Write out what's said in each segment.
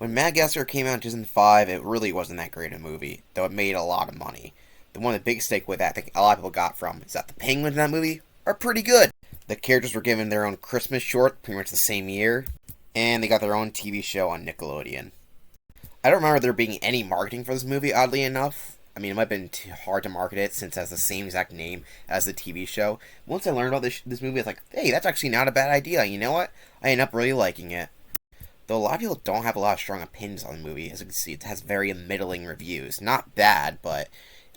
When Madagascar came out in 2005, it really wasn't that great a movie, though it made a lot of money. The one of the big stake with that I think a lot of people got from is that the penguins in that movie are pretty good. The characters were given their own Christmas short pretty much the same year, and they got their own TV show on Nickelodeon. I don't remember there being any marketing for this movie, oddly enough. I mean, it might have been too hard to market it since it has the same exact name as the TV show. Once I learned about this movie, I was like, hey, that's actually not a bad idea. You know what? I ended up really liking it. Though a lot of people don't have a lot of strong opinions on the movie, as you can see, it has very middling reviews. Not bad, but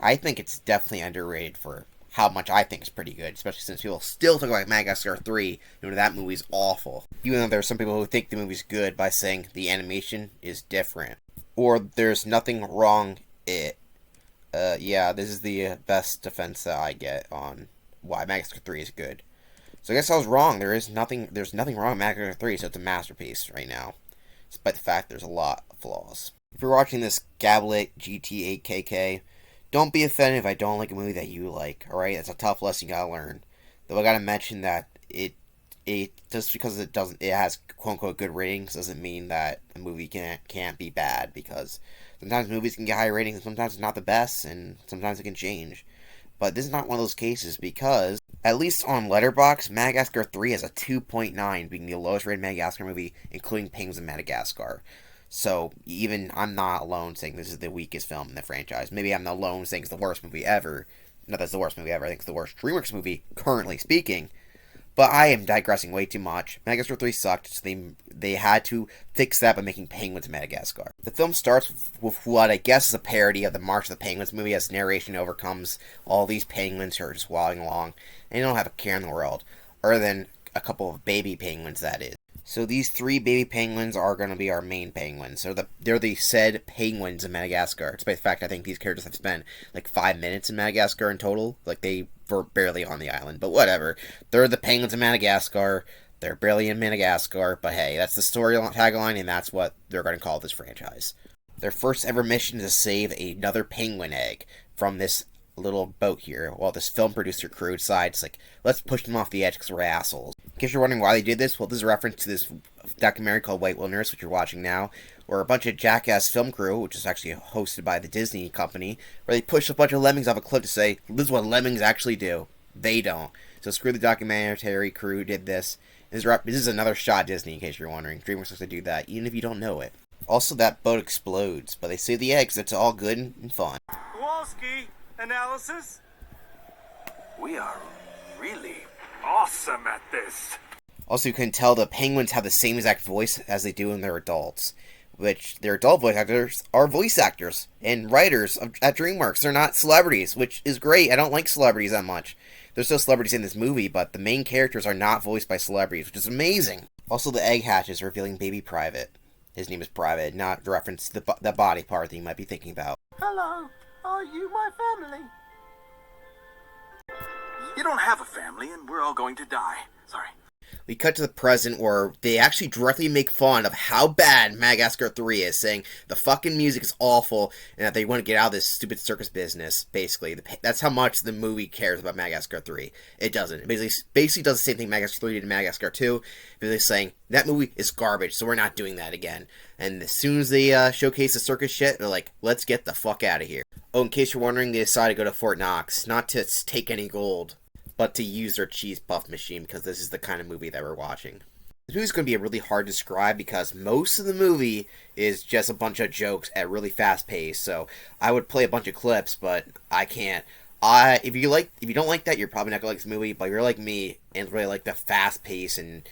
I think it's definitely underrated for how much I think is pretty good, especially since people still talk about Madagascar 3, and that movie's awful. Even though there are some people who think the movie's good by saying the animation is different. Or there's nothing wrong it. Yeah, this is the best defense that I get on why Madagascar 3 is good. So I guess I was wrong. There's nothing wrong with Madagascar 3, so it's a masterpiece right now. Despite the fact there's a lot of flaws. If you're watching this Gablet GT8KK, don't be offended if I don't like a movie that you like, alright? That's a tough lesson you gotta learn. Though I gotta mention that it just because it has quote-unquote good ratings doesn't mean that a movie can't be bad, because sometimes movies can get high ratings and sometimes it's not the best, and sometimes it can change. But this is not one of those cases, because at least on Letterboxd, Madagascar 3 has a 2.9, being the lowest rated Madagascar movie, including Penguins in Madagascar. So, even I'm not alone saying this is the weakest film in the franchise. Maybe I'm not alone saying it's the worst movie ever. Not that it's the worst movie ever, I think it's the worst DreamWorks movie, currently speaking. But I am digressing way too much. Madagascar 3 sucked, so they had to fix that by making Penguins in Madagascar. The film starts with what I guess is a parody of the March of the Penguins movie, as narration overcomes all these penguins who are just waddling along, and they don't have a care in the world, other than a couple of baby penguins, that is. So these 3 baby penguins are going to be our main penguins. So they're the said penguins in Madagascar. Despite the fact I think these characters have spent like 5 minutes in Madagascar in total. Like they were barely on the island, but whatever. They're the penguins in Madagascar. They're barely in Madagascar, but hey, that's the story tagline, and that's what they're going to call this franchise. Their first ever mission is to save another penguin egg from this little boat here, while this film producer crew decides, like, let's push them off the edge because we're assholes. In case you're wondering why they did this, well, this is a reference to this documentary called White Wilderness, which you're watching now, where a bunch of jackass film crew, which is actually hosted by the Disney company, where they push a bunch of lemmings off a cliff to say, this is what lemmings actually do. They don't. So screw the documentary crew did this. This is another shot at Disney, in case you're wondering. DreamWorks has to do that, even if you don't know it. Also, that boat explodes, but they save the eggs. It's all good and fun. Kowalski, analysis? We are really awesome at this. Also, you can tell the penguins have the same exact voice as they do in their adults, which their adult voice actors are voice actors and writers at DreamWorks. They're not celebrities, which is great. I don't like celebrities that much. There's still celebrities in this movie, but the main characters are not voiced by celebrities, which is amazing. Also, the egg hatches revealing Baby Private. His name is Private, not reference to the body part that you might be thinking about. Hello, are you my family? You don't have a family, and we're all going to die. Sorry. We cut to the present, where they actually directly make fun of how bad Madagascar 3 is, saying the fucking music is awful, and that they want to get out of this stupid circus business, basically. That's how much the movie cares about Madagascar 3. It doesn't. It basically does the same thing Madagascar 3 did in Madagascar 2, basically saying, that movie is garbage, so we're not doing that again. And as soon as they showcase the circus shit, they're like, let's get the fuck out of here. Oh, in case you're wondering, they decided to go to Fort Knox, not to take any gold, but to use their cheese puff machine, because this is the kind of movie that we're watching. This movie's going to be really hard to describe, because most of the movie is just a bunch of jokes at really fast pace, so I would play a bunch of clips, but I can't. If you don't like that, you're probably not going to like this movie, but if you're like me, and really like the fast pace and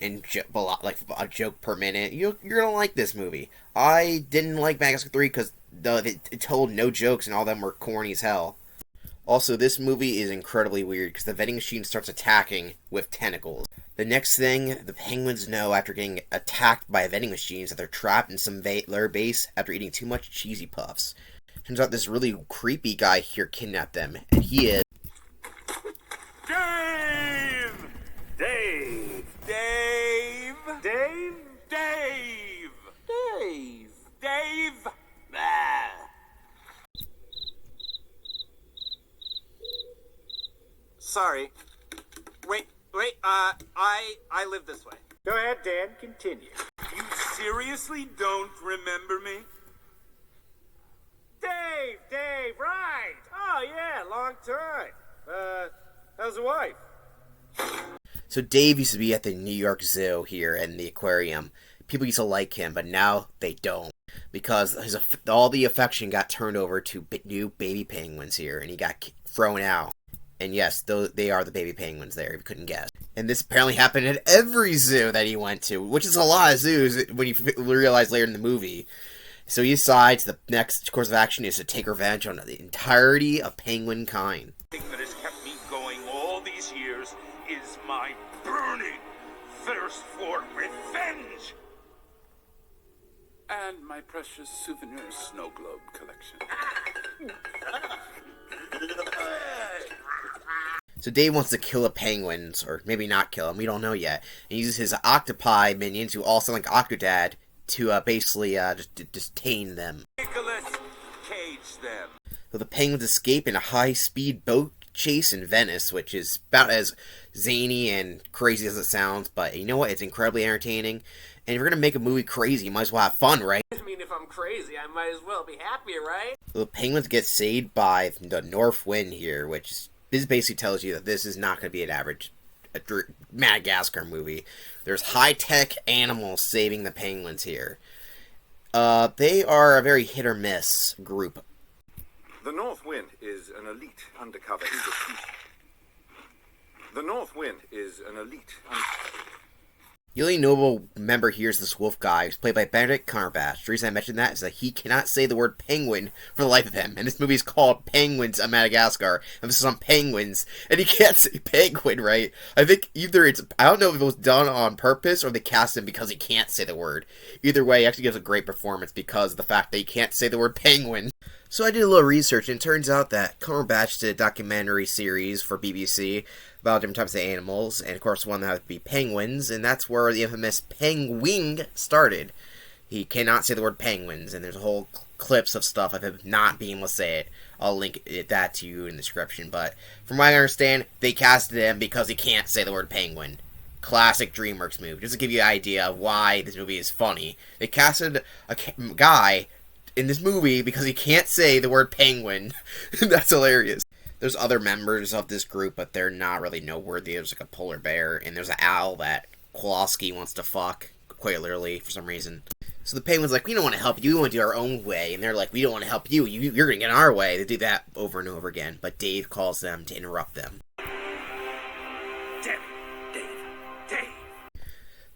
like a joke per minute, you're going to like this movie. I didn't like Madagascar 3 because it told no jokes, and all of them were corny as hell. Also, this movie is incredibly weird because the vending machine starts attacking with tentacles. The next thing the penguins know after getting attacked by a vending machine is that they're trapped in some their base after eating too much cheesy puffs. Turns out this really creepy guy here kidnapped them, and he is... Dave! Dave! Dave! Dave! Dave! Dave! Dave! Ah. Sorry. Wait, I live this way. Go ahead, Dan, continue. You seriously don't remember me? Dave, right. Oh, yeah, long time. How's the wife? So Dave used to be at the New York Zoo here in the aquarium. People used to like him, but now they don't. Because all the affection got turned over to new baby penguins here, and he got thrown out. And yes, they are the baby penguins there, if you couldn't guess. And this apparently happened at every zoo that he went to, which is a lot of zoos when you realize later in the movie. So he decides the next course of action is to take revenge on the entirety of penguin kind. The thing that has kept me going all these years is my burning thirst for revenge. And my precious souvenir snow globe collection. So Dave wants to kill the penguins, or maybe not kill them, we don't know yet. And he uses his octopi minions, who all sound like Octodad, to basically just tame them. Nicholas, cage them. So the penguins escape in a high-speed boat chase in Venice, which is about as zany and crazy as it sounds, but you know what? It's incredibly entertaining. And if you're gonna make a movie crazy, you might as well have fun, right? I mean, if I'm crazy, I might as well be happy, right? So the penguins get saved by the north wind here, which this basically tells you that this is not going to be an average Madagascar movie. There's high-tech animals saving the penguins here. They are a very hit-or-miss group. The North Wind is an elite undercover English. The North Wind is an elite. The only notable member here is this wolf guy, who's played by Benedict Cumberbatch. The reason I mention that is that he cannot say the word penguin for the life of him. And this movie is called Penguins of Madagascar. And this is on penguins. And he can't say penguin, right? I think either I don't know if it was done on purpose or they cast him because he can't say the word. Either way, he actually gives a great performance because of the fact that he can't say the word penguin. So I did a little research, and it turns out that Cumberbatch did a documentary series for BBC about different types of animals, and of course one that would be penguins, and that's where the infamous Pengwing started. He cannot say the word penguins, and there's a whole clips of stuff of him not being able to say it. I'll link that to you in the description, but from what I understand, they casted him because he can't say the word penguin. Classic DreamWorks move, just to give you an idea of why this movie is funny. They casted a guy in this movie because he can't say the word penguin. That's hilarious. There's other members of this group, but they're not really noteworthy. There's like a polar bear, and there's an owl that Kowalski wants to fuck, quite literally, for some reason. So the penguin's like, we don't want to help you, we want to do our own way. And they're like, we don't want to help you, you're going to get in our way. They do that over and over again, but Dave calls them to interrupt them. Dave.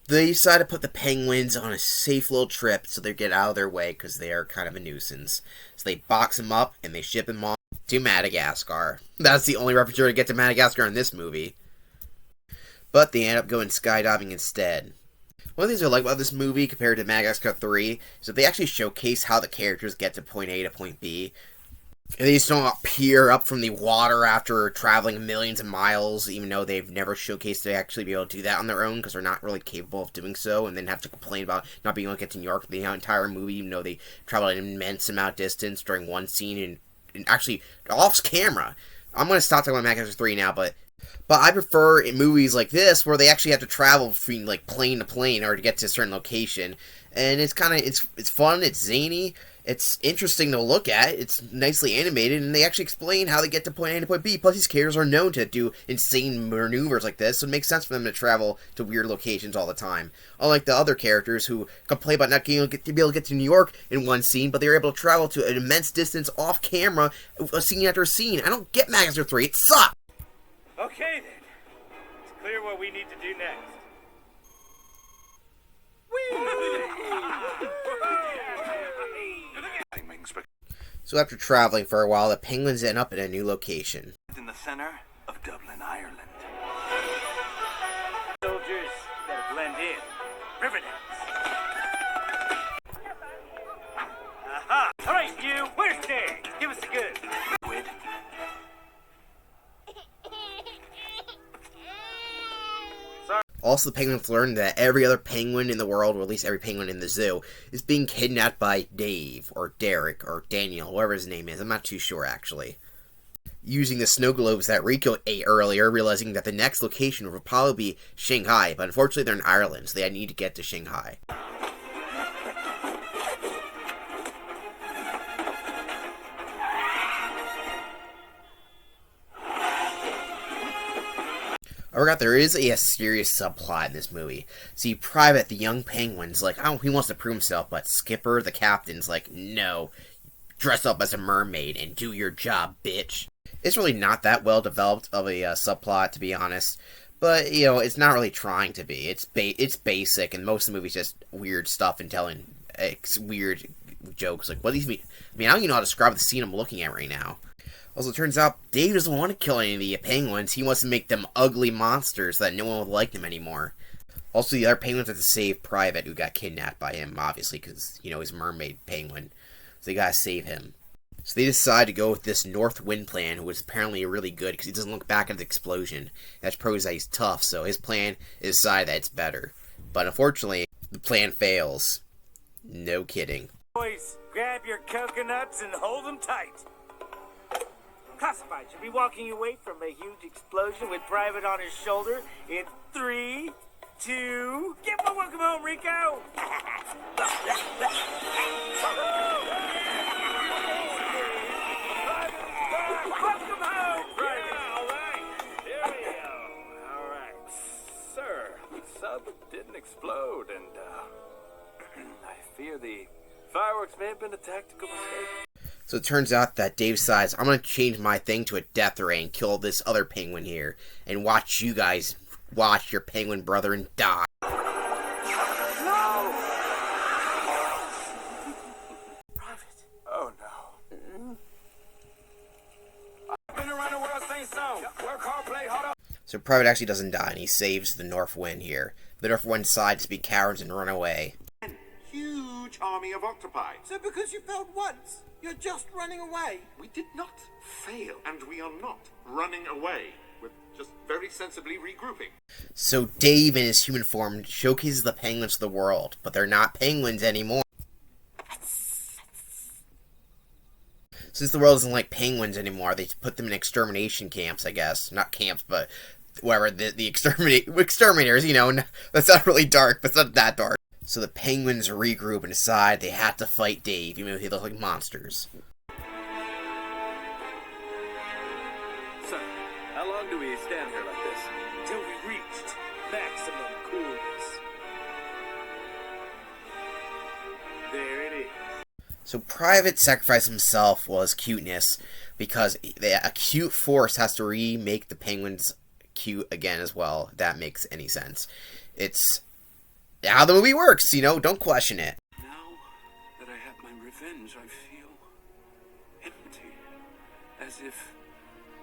They decide to put the penguins on a safe little trip so they get out of their way because they are kind of a nuisance. So they box them up and they ship them off to Madagascar. That's the only reference to get to Madagascar in this movie. But they end up going skydiving instead. One of the things I like about this movie compared to Madagascar 3 is that they actually showcase how the characters get to point A to point B. And they just don't appear up from the water after traveling millions of miles, even though they've never showcased to actually be able to do that on their own, because they're not really capable of doing so, and then have to complain about not being able to get to New York the entire movie, even though they traveled an immense amount of distance during one scene, and actually, off camera. I'm going to stop talking about Madagascar 3 now, but I prefer in movies like this, where they actually have to travel from, like, plane to plane in order to get to a certain location. And it's kind of, it's fun, it's zany, it's interesting to look at, it's nicely animated, and they actually explain how they get to point A to point B. Plus, these characters are known to do insane maneuvers like this, so it makes sense for them to travel to weird locations all the time. Unlike the other characters who complain about not being able to get to New York in one scene, but they're able to travel to an immense distance off camera, a scene after a scene. I don't get Madagascar 3, it sucks! Okay, then. It's clear what we need to do next. So after traveling for a while, the penguins end up in a new location. In the center of Dublin, Ireland. Soldiers gotta blend in. Riverdance. Aha! Alright, you, where's Dave? Give us a good. Quid. Also, the penguins learn that every other penguin in the world, or at least every penguin in the zoo, is being kidnapped by Dave, or Derek, or Daniel, whatever his name is. I'm not too sure, actually. Using the snow globes that Rico ate earlier, realizing that the next location would probably be Shanghai, but unfortunately they're in Ireland, so they need to get to Shanghai. I forgot there is a serious subplot in this movie. See, Private, the young penguin's like, oh, he wants to prove himself, but Skipper, the captain's like, no, dress up as a mermaid and do your job, bitch. It's really not that well developed of a subplot, to be honest. But, you know, it's not really trying to be. It's basic, and most of the movie's just weird stuff and telling weird jokes. Like, what do these mean? I mean, I don't even know how to describe the scene I'm looking at right now. Also, it turns out Dave doesn't want to kill any of the penguins. He wants to make them ugly monsters so that no one would like them anymore. Also, the other penguins have to save Private, who got kidnapped by him, obviously, because, you know, he's a mermaid penguin. So they gotta save him. So they decide to go with this North Wind plan, who is apparently really good, because he doesn't look back at the explosion. That proves that he's tough, so his plan is decided that it's better. But unfortunately, the plan fails. No kidding. Boys, grab your coconuts and hold them tight. Classified should be walking away from a huge explosion with Private on his shoulder in 3, 2... Get my welcome home, Rico! Welcome home, Private! Yeah, all right. Here we go. All right. Sir, the sub didn't explode, and, I fear the fireworks may have been a tactical mistake. So it turns out that Dave decides, I'm going to change my thing to a death ray and kill this other penguin here. And watch you guys watch your penguin brethren die. No! Private. Oh, no. Been around the world, saying so. Work hard, play hard. So Private actually doesn't die, and he saves the North Wind here. The North Wind decides to be cowards and run away. Huge army of octopi. So because you failed once, you're just running away? We did not fail, and we are not running away. We're just very sensibly regrouping. So Dave in his human form showcases the penguins to the world, but they're not penguins anymore. Since the world doesn't like penguins anymore, they put them in extermination camps, I guess. Not camps, but whatever, the exterminators, you know. That's not really dark, but it's not that dark. So the penguins regroup and decide they have to fight Dave, even though they look like monsters. Sir, how long do we stand here like this? Till we reached maximum coolness. There it is. So Private sacrificed himself was cuteness, because a cute force has to remake the penguins cute again as well. If that makes any sense. It's how the movie works, you know, don't question it. Now that I have my revenge, I feel empty. As if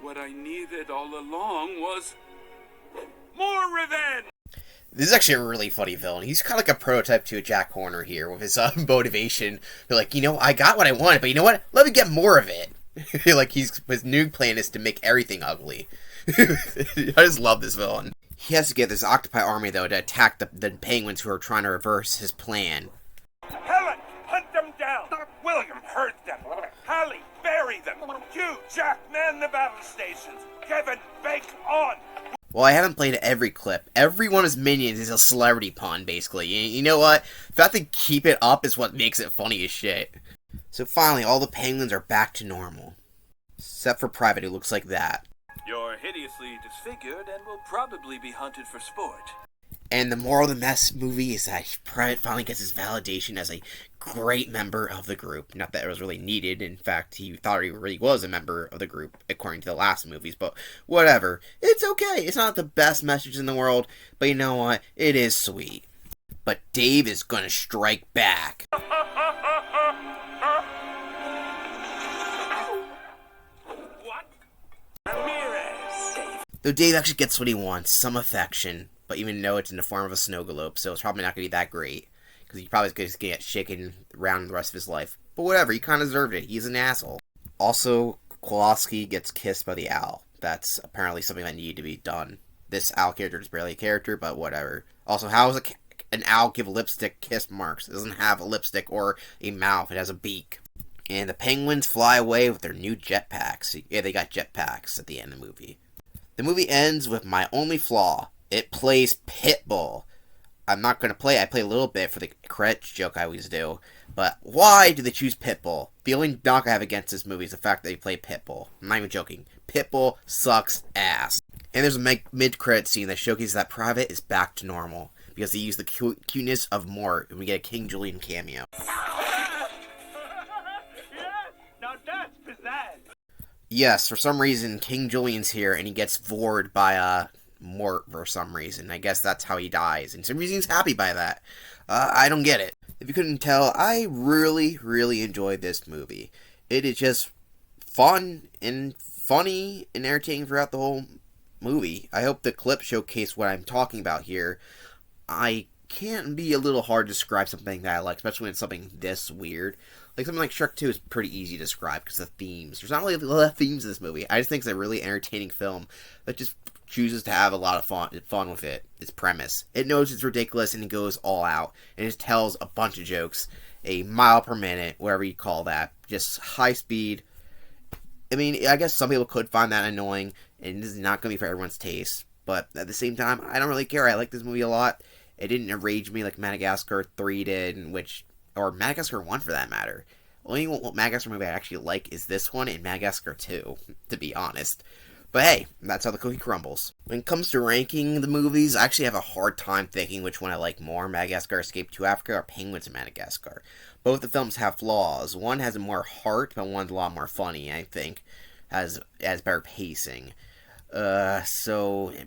what I needed all along was more revenge! This is actually a really funny villain. He's kind of like a prototype to a Jack Horner here, with his motivation. They're like, you know, I got what I wanted, but you know what? Let me get more of it. Like, his new plan is to make everything ugly. I just love this villain. He has to get this octopi army, though, to attack the penguins who are trying to reverse his plan. Helen, hunt them down! William, hurt them! Hallie, bury them! You, Jack, man the battle stations! Kevin, bake on! Well, I haven't played every clip. Every one of his minions is a celebrity pun, basically. You know what? The fact they keep it up is what makes it funny as shit. So finally, all the penguins are back to normal. Except for Private, who looks like that. You're hideously disfigured and will probably be hunted for sport. And the moral of the mess movie is that Private finally gets his validation as a great member of the group. Not that it was really needed. In fact, he thought he really was a member of the group, according to the last movies. But whatever. It's okay. It's not the best message in the world. But you know what? It is sweet. But Dave is gonna strike back. What? Ramirez! Though Dave actually gets what he wants, some affection, but even though it's in the form of a snow globe, so it's probably not going to be that great, because he's probably just going to get shaken around the rest of his life. But whatever, he kind of deserved it. He's an asshole. Also, Kowalski gets kissed by the owl. That's apparently something that needed to be done. This owl character is barely a character, but whatever. Also, how does an owl give lipstick kiss marks? It doesn't have a lipstick or a mouth. It has a beak. And the penguins fly away with their new jetpacks. Yeah, they got jetpacks at the end of the movie. The movie ends with my only flaw. It plays Pitbull. I'm not going to play it. I play a little bit for the credits joke I always do. But why do they choose Pitbull? The only knock I have against this movie is the fact that they play Pitbull. I'm not even joking. Pitbull sucks ass. And there's a mid-credit scene that showcases that Private is back to normal, because they use the cuteness of Mort, and we get a King Julian cameo. Now that's pizzazz. Yes, for some reason, King Julian's here, and he gets vored by, Mort for some reason. I guess that's how he dies, and some reason he's happy by that. I don't get it. If you couldn't tell, I really, really enjoyed this movie. It is just fun and funny and entertaining throughout the whole movie. I hope the clip showcased what I'm talking about here. I can't be a little hard to describe something that I like, especially when it's something this weird. Like something like Shrek 2 is pretty easy to describe because of the themes. There's not really a lot of themes in this movie. I just think it's a really entertaining film that just chooses to have a lot of fun with it. Its premise. It knows it's ridiculous and it goes all out. And it tells a bunch of jokes. A mile per minute, whatever you call that. Just high speed. I mean, I guess some people could find that annoying, and this is not going to be for everyone's taste. But at the same time, I don't really care. I like this movie a lot. It didn't enrage me like Madagascar 3 did, or Madagascar 1 for that matter. Only Madagascar movie I actually like is this one and Madagascar 2, to be honest. But hey, that's how the cookie crumbles. When it comes to ranking the movies, I actually have a hard time thinking which one I like more, Madagascar Escape to Africa or Penguins in Madagascar. Both the films have flaws. One has more heart, but one's a lot more funny, I think. Has better pacing. But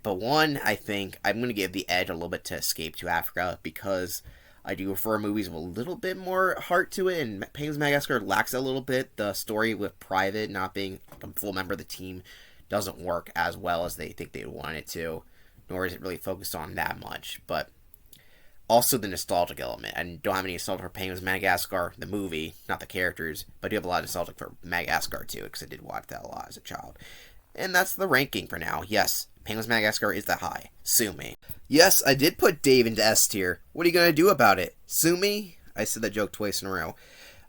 one, I think, I'm going to give the edge a little bit to Escape to Africa, because I do prefer movies with a little bit more heart to it, and Penguins in Madagascar lacks a little bit. The story with Private not being a full member of the team doesn't work as well as they think they want it to, nor is it really focused on that much. But also the nostalgic element. I don't have any nostalgia for Penguins in Madagascar, the movie, not the characters, but I do have a lot of nostalgia for Madagascar too, because I did watch that a lot as a child. And that's the ranking for now. Yes, Penguins in Madagascar is that high. Sue me. Yes, I did put Dave into S tier. What are you going to do about it? Sue me? I said that joke twice in a row.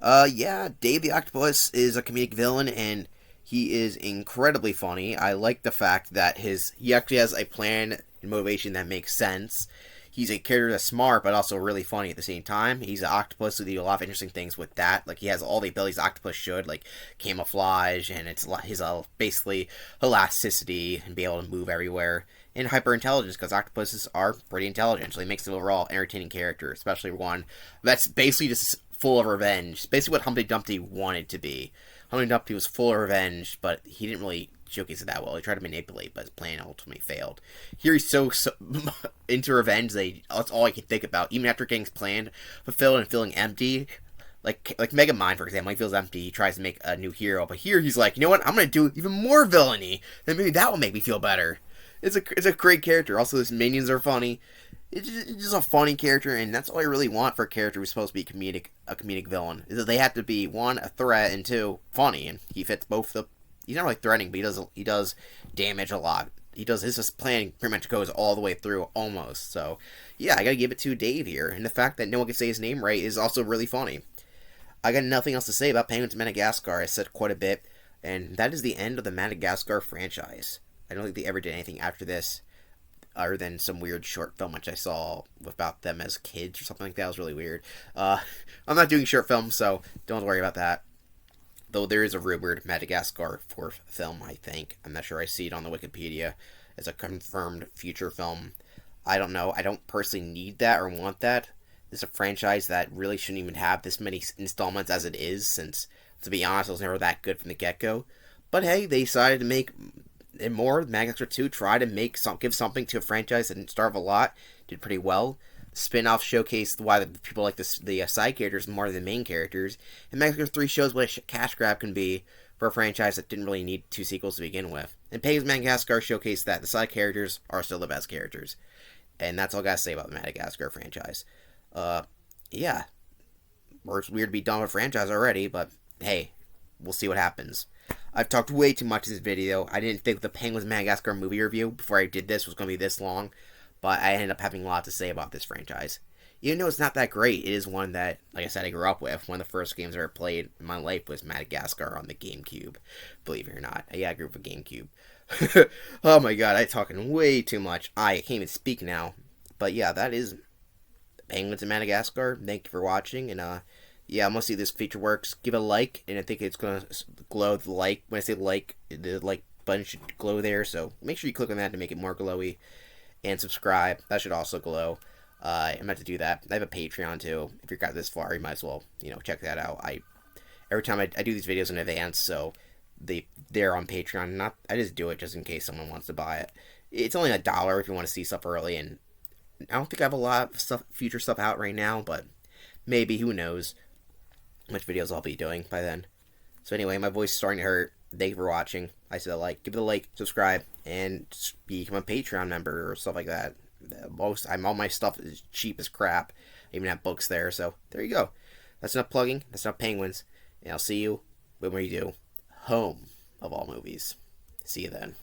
Yeah, Dave the Octopus is a comedic villain, and he is incredibly funny. I like the fact that he actually has a plan and motivation that makes sense. He's a character that's smart, but also really funny at the same time. He's an octopus, so they do a lot of interesting things with that. Like, he has all the abilities octopus should, like camouflage, and his basically elasticity, and be able to move everywhere. And hyper-intelligence, because octopuses are pretty intelligent, so he makes an overall entertaining character, especially one that's basically just full of revenge. Basically what Humpty Dumpty wanted to be. Humpty Dumpty was full of revenge, but he didn't really showcase it that well. He tried to manipulate, but his plan ultimately failed. Here he's so into revenge that's all I can think about. Even after getting his plan fulfilled and feeling empty, like Megamind, for example, he feels empty, he tries to make a new hero, but here he's like, you know what, I'm going to do even more villainy, then maybe that will make me feel better. It's a great character. Also, his minions are funny. It's just a funny character, and that's all I really want for a character who's supposed to be a comedic villain. Is that they have to be, one, a threat, and two, funny, and he fits both he's not really threatening, but he does damage a lot. His plan pretty much goes all the way through, almost. So, yeah, I gotta give it to Dave here, and the fact that no one can say his name right is also really funny. I got nothing else to say about Penguins in Madagascar. I said quite a bit, and that is the end of the Madagascar franchise. I don't think they ever did anything after this, other than some weird short film which I saw about them as kids or something like that. It was really weird. I'm not doing short films, so don't worry about that. Though there is a rumored Madagascar 4th film, I think. I'm not sure. I see it on the Wikipedia as a confirmed future film. I don't know. I don't personally need that or want that. This is a franchise that really shouldn't even have this many installments as it is, since, to be honest, it was never that good from the get-go. But hey, they decided to make it more. Madagascar 2 tried to give something to a franchise that didn't starve a lot. Did pretty well. Spin-off showcased why the people like the side characters more than the main characters. And Madagascar 3 shows what a cash grab can be for a franchise that didn't really need 2 sequels to begin with. And Penguins Madagascar showcased that the side characters are still the best characters. And that's all I gotta say about the Madagascar franchise. Yeah. It's weird to be done with a franchise already, but hey, we'll see what happens. I've talked way too much in this video. I didn't think the Penguins Madagascar movie review before I did this was going to be this long, but I ended up having a lot to say about this franchise. Even though it's not that great, it is one that, like I said, I grew up with. One of the first games I ever played in my life was Madagascar on the GameCube. Believe it or not. Yeah, I grew up with GameCube. Oh my god, I'm talking way too much. I can't even speak now. But yeah, that is Penguins in Madagascar. Thank you for watching, and yeah, I'm gonna see this feature works. Give it a like, and I think it's gonna glow the like. When I say like, the like button should glow there, so make sure you click on that to make it more glowy. And subscribe. That should also glow. I'm about to do that. I have a Patreon too. If you got this far, you might as well, check that out. Every time I do these videos in advance, so they're on Patreon. Not I just do it just in case someone wants to buy it. It's only $1 if you want to see stuff early, and I don't think I have a lot of future stuff out right now, but maybe, who knows how much videos I'll be doing by then. So anyway, my voice is starting to hurt. Thank you for watching. I said give it a like, subscribe, and become a Patreon member or stuff like that. All my stuff is cheap as crap. I even have books there, so there you go. That's enough plugging. That's enough penguins. And I'll see you when we do Home of All Movies. See you then.